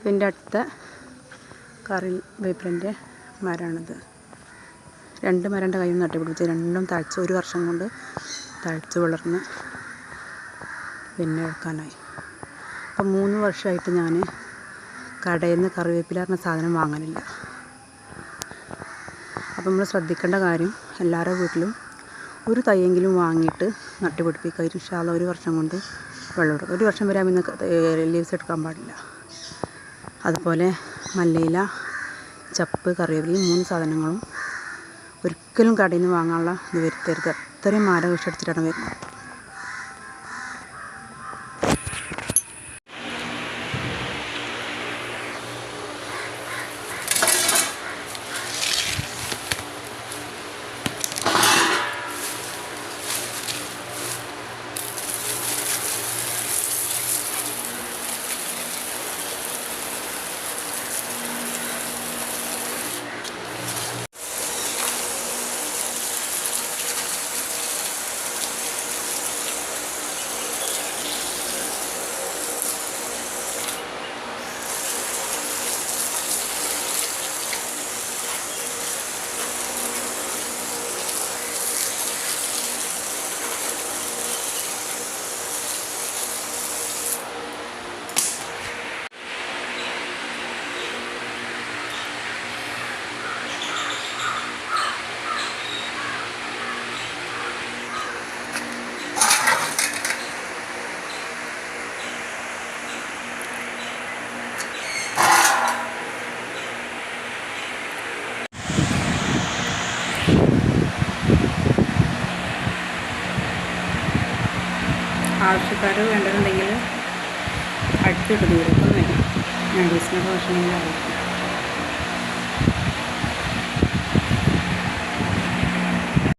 ഇതിൻ്റെ അടുത്ത കറി വേപ്പിലിൻ്റെ മരമാണിത്. 2 മരൻ്റെ കയ്യിൽ നിന്ന് നട്ടുപിടിപ്പിച്ച് രണ്ടും തഴച്ച് 1 വർഷം കൊണ്ട് തഴച്ച് വളർന്ന് പിന്നെ എടുക്കാനായി. അപ്പം 3 വർഷമായിട്ട് ഞാൻ കടയിൽ നിന്ന് കറിവേപ്പില പറഞ്ഞ സാധനം വാങ്ങലില്ല. അപ്പം നമ്മൾ ശ്രദ്ധിക്കേണ്ട കാര്യം, എല്ലാവരുടെ വീട്ടിലും ഒരു തൈയെങ്കിലും വാങ്ങിയിട്ട് നട്ടുപിടിപ്പിക്കുക. ഇൻഷാ അല്ലാഹ് 1 വർഷം കൊണ്ട് വെള്ളം എടുക്കും. 1 വർഷം വരെ പിന്നെ ലീവ്സ് എടുക്കാൻ പാടില്ല. അതുപോലെ മല്ലിയില, ചപ്പ്, കറിവേപ്പില 3 സാധനങ്ങളും ഒരിക്കലും കടയിൽ നിന്ന് വാങ്ങാനുള്ള ഇത് വരുത്തരുത്. അത്രയും മാരകവിഷടിച്ചിട്ടാണ് വരുന്നത്. ആവശ്യക്കാർ വേണ്ടതുണ്ടെങ്കിൽ അടുത്തിട്ട് ദൂരത്തൊന്നും വരും. ഞാൻ ബിസിനസ് ഭക്ഷണം അറിയിക്കും.